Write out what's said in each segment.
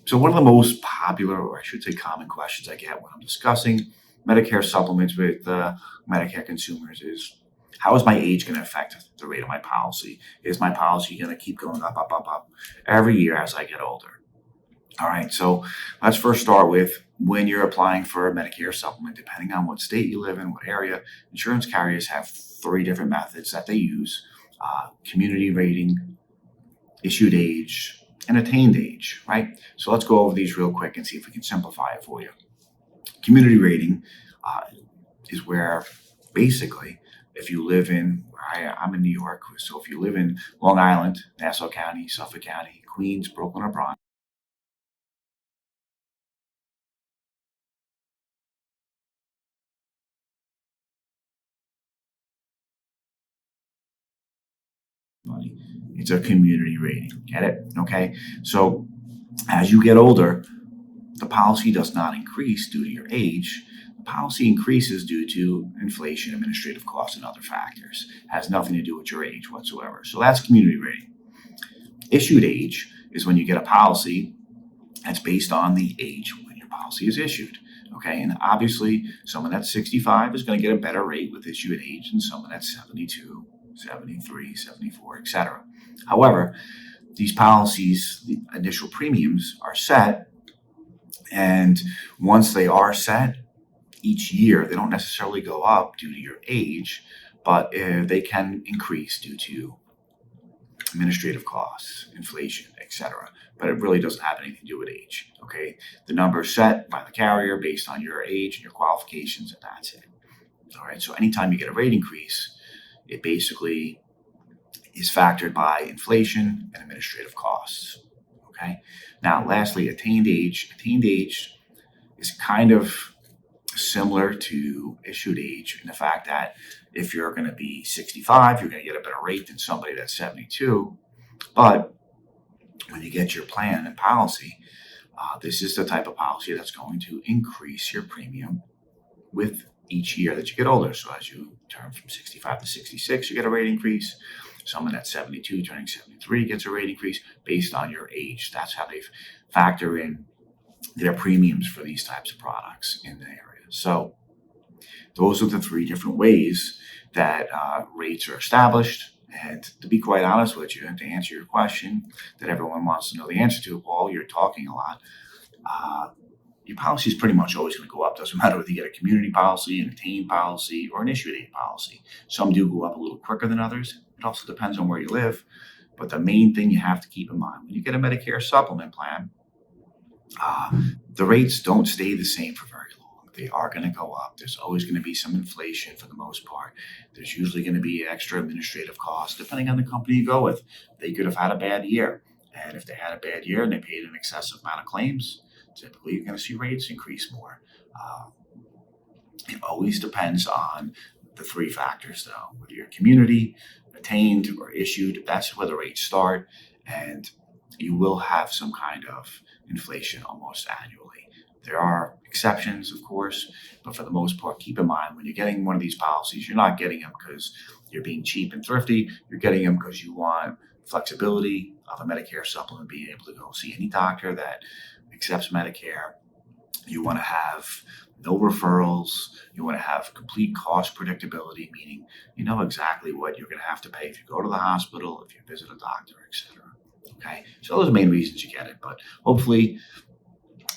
So one of the most popular, or I should say common questions I get when I'm discussing Medicare supplements with Medicare consumers is, how is my age going to affect the rate of my policy? Is my policy going to keep going up, up, up, up every year as I get older? All right, so let's first start with when you're applying for a Medicare supplement, depending on what state you live in, what area, insurance carriers have three different methods that they use: community rating, issued age, and attained age, right? So let's go over these real quick and see if we can simplify it for you. Community rating is where basically, if you live in, I'm in New York, so if you live in Long Island, Nassau County, Suffolk County, Queens, Brooklyn, or Bronx, it's a community rating. Get it? Okay. So as you get older, the policy does not increase due to your age. The policy increases due to inflation, administrative costs, and other factors. It has nothing to do with your age whatsoever. So that's community rating. Issued age is when you get a policy that's based on the age when your policy is issued. Okay, and obviously someone that's 65 is going to get a better rate with issued age than someone that's 72, 73, 74, etc. However, these policies, the initial premiums are set, and once they are set, each year they don't necessarily go up due to your age, but they can increase due to administrative costs, inflation, etc. But it really doesn't have anything to do with age. Okay, the number is set by the carrier based on your age and your qualifications, and that's it. All right, so anytime you get a rate increase, it basically is factored by inflation and administrative costs. Okay, now lastly, attained age. Attained age is kind of similar to issued age in the fact that if you're going to be 65, you're going to get a better rate than somebody that's 72. But when you get your plan and policy, this is the type of policy that's going to increase your premium with each year that you get older. So as you turn from 65 to 66, you get a rate increase. Someone that's 72 turning 73 gets a rate increase based on your age. That's how they factor in their premiums for these types of products in the area. So those are the three different ways that rates are established. And to be quite honest with you, and to answer your question that everyone wants to know the answer to, Paul, you're talking a lot. Your policy is pretty much always going to go up. Doesn't matter whether you get a community policy, an attained policy, or an issued age policy. Some do go up a little quicker than others. It also depends on where you live. But the main thing you have to keep in mind, when you get a Medicare supplement plan, the rates don't stay the same for very long. They are going to go up. There's always going to be some inflation for the most part. There's usually going to be extra administrative costs depending on the company you go with. They could have had a bad year. And if they had a bad year and they paid an excessive amount of claims, typically you're going to see rates increase more. It always depends on the three factors, though, whether you're community, attained, or issued. That's where the rates start. And you will have some kind of inflation almost annually. There are exceptions, of course, but for the most part, keep in mind when you're getting one of these policies, you're not getting them because you're being cheap and thrifty. You're getting them because you want flexibility of a Medicare supplement, being able to go see any doctor that accepts Medicare. You want to have no referrals. You want to have complete cost predictability, meaning you know exactly what you're going to have to pay if you go to the hospital, if you visit a doctor, etc. Okay, so those are the main reasons you get it, but hopefully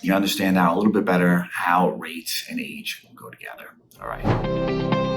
you understand now a little bit better how rates and age go together. All right.